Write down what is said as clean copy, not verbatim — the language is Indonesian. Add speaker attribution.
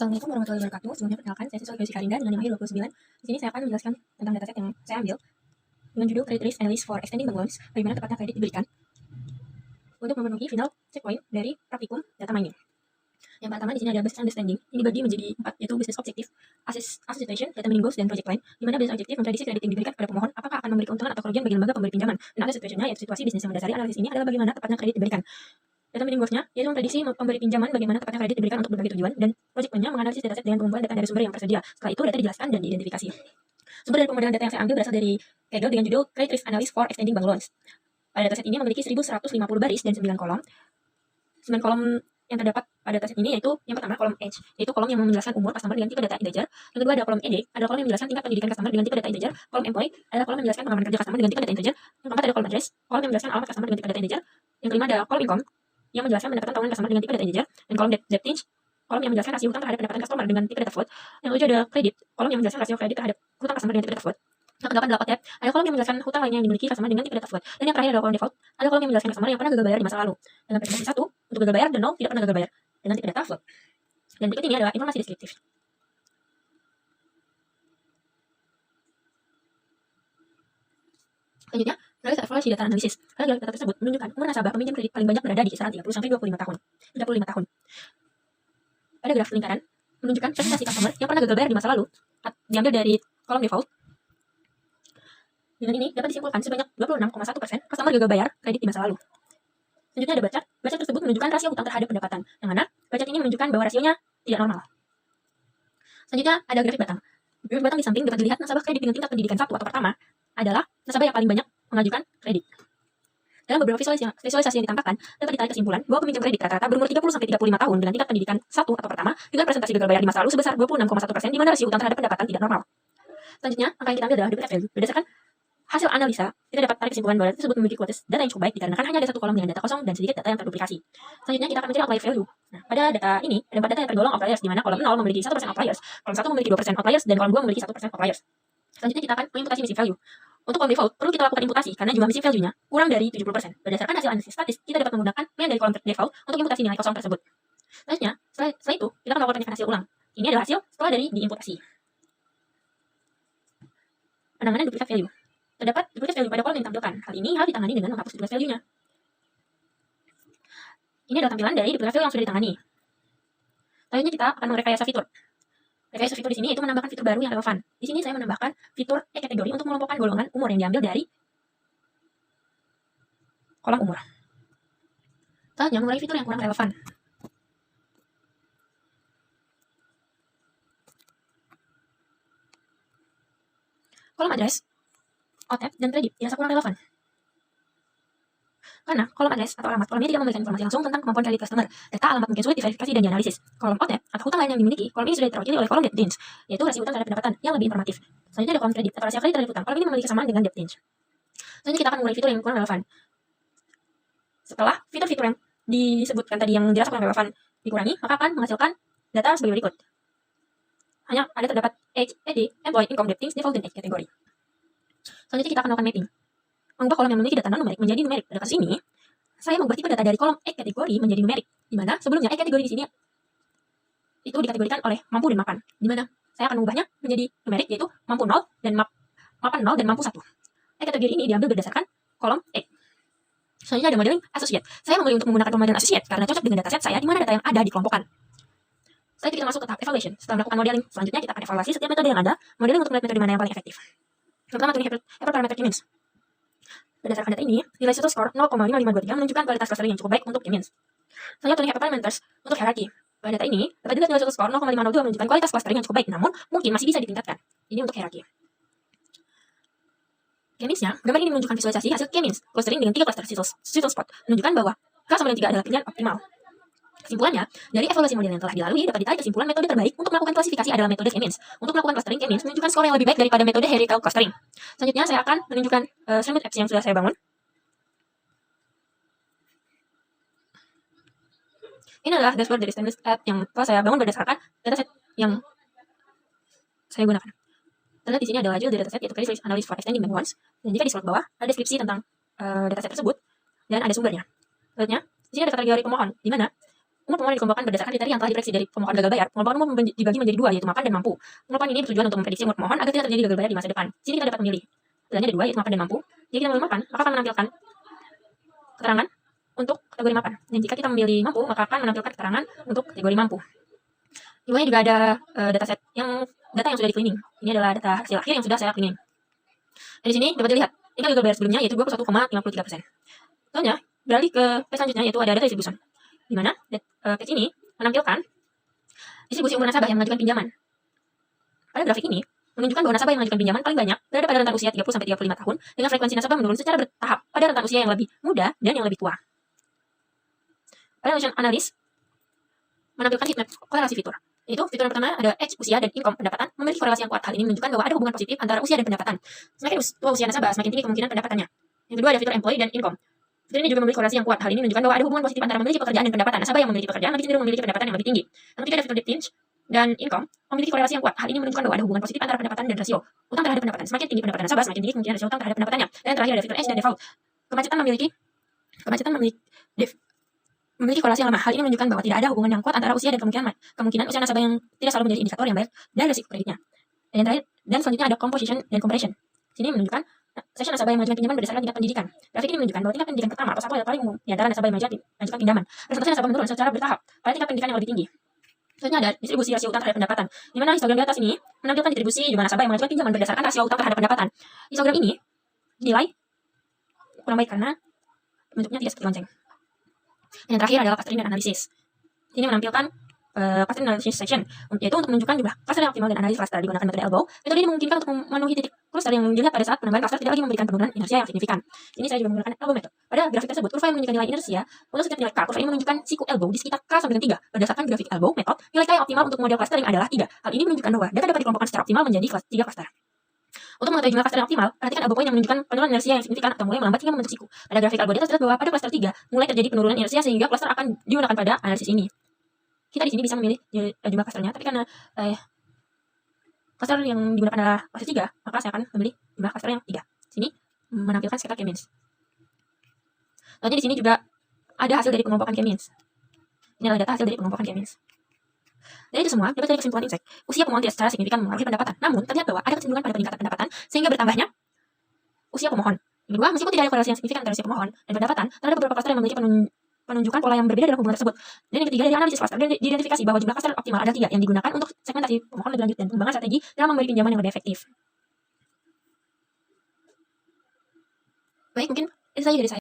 Speaker 1: Assalamualaikum warahmatullahi wabarakatuh. Sebelumnya perkenalkan, saya siswa Geofisika Rinda dengan NIM 29. Di sini saya akan menjelaskan tentang dataset yang saya ambil dengan judul Credit Risk Analysis for Extending Bank Loans, bagaimana tepatnya kredit diberikan untuk memenuhi final checkpoint dari praktikum data mining. Yang pertama di sini ada business understanding, ini dibagi menjadi 4, yaitu business objective, asset situation, data mining goals, dan project plan. Di mana business objective memprediksi kredit yang diberikan kepada pemohon apakah akan memberi keuntungan atau kerugian bagi lembaga pemberi pinjaman. Dan asset situationnya yaitu situasi bisnis yang mendasari analisis ini adalah bagaimana tepatnya kredit diberikan. Data mining goals-nya yaitu memprediksi pemberi pinjaman bagaimana tepatnya kredit diberikan untuk berbagai tujuan, dan project plan-nya menganalisis dataset dengan pengumpulan data dari sumber yang tersedia. Setelah itu data dijelaskan dan diidentifikasi. Sumber dari pemodelan data yang saya ambil berasal dari Kaggle dengan judul Credit Risk Analysis for Extending Bank Loans. Pada dataset ini memiliki 1150 baris dan 9 kolom. 9 kolom yang terdapat pada dataset ini yaitu yang pertama kolom Age, yaitu kolom yang menjelaskan umur customer dengan tipe data integer. Yang kedua ada kolom ED, adalah kolom yang menjelaskan tingkat pendidikan customer dengan tipe data integer. Kolom Employee adalah kolom yang menjelaskan pengalaman kerja customer dengan tipe data integer. Yang keempat ada kolom Address, kolom yang menjelaskan alamat customer dengan tipe data integer. Yang kelima ada kolom Income yang menjelaskan pendapatan tahunan customer dengan tipe data integer. Dan kolom Debt Tinge, kolom yang menjelaskan rasio hutang terhadap pendapatan customer dengan tipe data float. Yang ketujuh ada Credit, kolom yang menjelaskan rasio kredit terhadap hutang customer dengan tipe data float. Yang kedelapan adalah OTEP, ada kolom yang menjelaskan hutang lainnya yang dimiliki customer dengan tipe data float. Dan yang terakhir adalah kolom Default, ada kolom yang menjelaskan customer yang pernah gagal bayar di masa lalu. Dengan presentasi 1 untuk gagal bayar dan 0 tidak pernah gagal bayar dengan tipe data float. Dan berikut ini adalah informasi deskriptif. Selanjutnya, analisa evaluasi data analisis. Karena data tersebut menunjukkan umur nasabah peminjam kredit paling banyak berada di kisaran 30 sampai 25 tahun. 35 tahun. Pada graf lingkaran menunjukkan presentasi customer yang pernah gagal bayar di masa lalu diambil dari kolom default. Dengan ini dapat disimpulkan sebanyak 26,1% customer gagal bayar kredit di masa lalu. Selanjutnya ada Bar chart. Bar chart tersebut menunjukkan rasio hutang terhadap pendapatan, yang mana Bar chart ini menunjukkan bahwa rasionya tidak normal. Selanjutnya ada grafik batang. Grafik batang di samping dapat dilihat nasabah kredit dengan tingkat pendidikan 1 atau pertama adalah nasabah yang paling banyak mengajukan kredit. Dalam beberapa visualisasi yang ditambahkan, dapat ditarik kesimpulan bahwa peminjam kredit rata-rata berumur 30 sampai 35 tahun dengan tingkat pendidikan 1 atau pertama dengan presentasi gagal bayar di masa lalu sebesar 26,1%, di mana rasio hutang terhadap pendapatan tidak normal. Selanjutnya, angka yang kita ambil adalah duplicate value. Berdasarkan hasil analisa, kita dapat tarik kesimpulan bahwa data tersebut memiliki kualitas data yang cukup baik dikarenakan hanya ada satu kolom dengan data kosong dan sedikit data yang terduplikasi. Selanjutnya, kita akan mencari outlier value. Nah, pada data ini ada 4 data yang tergolong outliers, di mana kolom 0 memiliki 1% outliers, kolom 1 memiliki 2% outliers, dan kolom 2 memiliki 1% outliers. Selanjutnya, kita akan mengimputasi missing value. Untuk kolom default, perlu kita lakukan imputasi karena jumlah missing value-nya kurang dari 70%. Berdasarkan hasil analisis statis, kita dapat menggunakan main dari kolom default untuk imputasi nilai kosong tersebut. Selanjutnya, setelah itu, kita akan melakukan hasil ulang. Ini adalah hasil setelah dari diimputasi. Penanganan duplicate value. Terdapat duplicate value pada kolom yang ditampilkan. Hal ini harus ditangani dengan menghapus duplicate value-nya. Ini adalah tampilan dari duplicate value yang sudah ditangani. Selanjutnya kita akan merekayasa fitur. Rekayasa fitur di sini yaitu menambahkan fitur baru yang relevan. Di sini saya menambahkan fitur e-kategori untuk mengelompokkan golongan umur yang diambil dari kolom umur. Selanjutnya mengurangi fitur yang kurang relevan. Kolom address, OTEP, dan kredit dirasa kurang relevan. Karena kolom address atau alamat, kolom ini tidak memberikan informasi langsung tentang kemampuan kredit customer. Data alamat mungkin sulit diverifikasi dan dianalisis. Kolom OTEP atau hutang lain yang dimiliki, kolom ini sudah terwakili oleh kolom debt tinge, yaitu rasio hutang terhadap pendapatan yang lebih informatif. Selanjutnya ada kolom kredit atau rasio kredit terhadap hutang. Kolom ini memiliki kesamaan dengan debt tinge. Selanjutnya kita akan mengurangi fitur yang kurang relevan. Setelah fitur-fitur yang disebutkan tadi yang dirasa kurang relevan dikurangi, maka akan menghasilkan data sebagai berikut. Hanya ada terdapat age, ED, employee, income, debt tinge, default, dan age kategori. Selanjutnya kita akan melakukan mapping. Mengubah kolom yang memiliki data non-numerik menjadi numerik. Pada kasus ini, saya mengubah tipe data dari kolom E kategori menjadi numerik, di mana sebelumnya E kategori di sini itu dikategorikan oleh mampu dan mapan, di mana saya akan mengubahnya menjadi numerik, yaitu mampu 0 dan mapan 0 dan mampu 1. E kategori ini diambil berdasarkan kolom E. Selanjutnya ada modeling associate. Saya memilih untuk menggunakan modeling associate karena cocok dengan dataset saya di mana data yang ada dikelompokkan. Setelah itu kita masuk ke tahap evaluation. Setelah melakukan modeling, selanjutnya kita akan evaluasi setiap metode yang ada, modeling untuk melihat metode mana yang paling efektif. Pertama, tuning hyperparameter K-means. Berdasarkan data ini, nilai total score 0,5523 menunjukkan kualitas clustering yang cukup baik untuk K-means. Selanjutnya, tuning hyperparameters untuk hierarchy. Pada data ini, dapat dilihat nilai total score 0,502 menunjukkan kualitas clustering yang cukup baik, namun mungkin masih bisa ditingkatkan. Ini untuk hierarchy. K-means-nya, gambar ini menunjukkan visualisasi hasil K-means clustering dengan 3 cluster sweet spot, menunjukkan bahwa K9 adalah pilihan optimal. Kesimpulannya, dari evaluasi model yang telah dilalui dapat ditarik kesimpulan metode terbaik untuk melakukan klasifikasi adalah metode K-means. Untuk melakukan clustering K-means menunjukkan skor yang lebih baik daripada metode hierarchical clustering. Selanjutnya saya akan menunjukkan Streamlit apps yang sudah saya bangun. Ini adalah dashboard dari Streamlit app yang telah saya bangun berdasarkan dataset yang saya gunakan. Terlihat di sini ada lajur dari dataset yaitu Credit Risk Analysis for Extending Bank Loans. Dan jika di slot bawah ada deskripsi tentang dataset tersebut dan ada sumbernya. Selanjutnya di sini ada kategori pemohon, di mana Umur pemohon dikelompokkan berdasarkan kriteria yang telah diprediksi dari pemohon gagal bayar. Pengelompokan umur dibagi menjadi dua, yaitu mapan dan mampu. Pengelompokan ini bertujuan untuk memprediksi umur pemohon agar tidak terjadi gagal bayar di masa depan. Sini kita dapat memilih. Pilihannya ada dua, yaitu mapan dan mampu. Jika kita memilih mapan, maka akan menampilkan keterangan untuk kategori mapan. Dan jika kita memilih mampu, maka akan menampilkan keterangan untuk kategori mampu. Di bawahnya juga ada data yang sudah di-cleaning. Ini adalah data hasil akhir yang sudah saya cleaning. Dan di sini dapat dilihat tinggal gagal bayar sebelumnya, yaitu 21,53%. Selanjutnya, beralih ke page selanjutnya, yaitu ada data distribution, di mana page ini menampilkan distribusi umur nasabah yang mengajukan pinjaman. Pada grafik ini menunjukkan bahwa nasabah yang mengajukan pinjaman paling banyak berada pada rentan usia 30-35 tahun, dengan frekuensi nasabah menurun secara bertahap pada rentan usia yang lebih muda dan yang lebih tua. Pada analysis menampilkan heatmap korelasi fitur. Yaitu fitur yang pertama ada age, usia, dan income, pendapatan, memiliki korelasi yang kuat. Hal ini menunjukkan bahwa ada hubungan positif antara usia dan pendapatan. Semakin tua usia nasabah, semakin tinggi kemungkinan pendapatannya. Yang kedua ada fitur employee dan income. Fitur ini juga memiliki korelasi yang kuat. Hal ini menunjukkan bahwa ada hubungan positif antara memiliki pekerjaan dan pendapatan. Nasabah yang memiliki pekerjaan lebih cenderung memiliki pendapatan yang lebih tinggi. Yang ketiga ada fitur deep dan income memiliki korelasi yang kuat. Hal ini menunjukkan bahwa ada hubungan positif antara pendapatan dan rasio utang terhadap pendapatan. Semakin tinggi pendapatan nasabah, semakin tinggi kemungkinan rasio utang terhadap pendapatannya. Dan yang terakhir ada fitur age dan default. Kemacetan memiliki korelasi yang lemah. Hal ini menunjukkan bahwa tidak ada hubungan yang kuat antara usia dan kemungkinan usia nasabah yang tidak selalu menjadi indikator yang baik dan risiko kreditnya. Dan selanjutnya ada composition dan comparison. Sini menunjukkan session nasabah yang mengajukan pinjaman berdasarkan tingkat pendidikan. Grafik ini menunjukkan bahwa tingkat pendidikan pertama atau 1 adalah paling umum di antara nasabah yang mengajukan pinjaman. Presentasi nasabah menurun secara bertahap pada tingkat pendidikan yang lebih tinggi. Selanjutnya ada distribusi rasio utang terhadap pendapatan, di mana histogram di atas ini menampilkan distribusi jumlah nasabah yang mengajukan pinjaman berdasarkan rasio utang terhadap pendapatan. Histogram ini dinilai kurang baik karena bentuknya tidak seperti lonceng. Dan yang terakhir adalah clustering dan analisis. Ini menampilkan clustering analysis section, yaitu untuk menunjukkan jumlah cluster yang optimal dan analisis cluster digunakan metode elbow. Metode ini memungkinkan untuk memenuhi titik cluster yang dilihat pada saat penambahan cluster tidak lagi memberikan penurunan inersia yang signifikan. Ini saya juga menggunakan elbow method. Pada grafik tersebut, kurva yang menunjukkan nilai inersia untuk setiap nilai K. Kurva ini menunjukkan siku elbow di sekitar K sampai dengan 3. Berdasarkan grafik elbow method, nilai K yang optimal untuk model clustering adalah 3. Hal ini menunjukkan bahwa data dapat dikelompokkan secara optimal menjadi 3 cluster. Untuk mengetahui jumlah cluster yang optimal, perhatikan elbow point yang menunjukkan penurunan inersia yang signifikan atau mulai melambat hingga membentuk siku. Pada grafik elbow di atas terlihat bahwa pada cluster 3 mulai terjadi penurunan inersia sehingga cluster akan digunakan pada analisis ini. Kita di sini bisa memilih jumlah clusternya, tapi karena cluster yang digunakan adalah cluster 3, maka saya akan memilih jumlah cluster yang 3. Sini menampilkan scatter K-means. Lalu di sini juga ada hasil dari pengelompokan K-means. Ini adalah data hasil dari pengelompokan K-means. Dari itu semua, dapat dari kesimpulan insight, usia pemohon tidak secara signifikan mempengaruhi pendapatan. Namun, terlihat bahwa ada kecenderungan pada peningkatan pendapatan sehingga bertambahnya usia pemohon. Yang kedua, meskipun tidak ada korelasi yang signifikan antara usia pemohon dan pendapatan, terhadap beberapa cluster yang memiliki penunjukan pola yang berbeda dalam hubungan tersebut. Dan yang ketiga, dari analisis cluster diidentifikasi bahwa jumlah cluster optimal ada 3 yang digunakan untuk segmentasi pemohon lebih lanjut dan pengembangan strategi dalam memberi pinjaman yang lebih efektif. Baik, mungkin itu saja dari saya.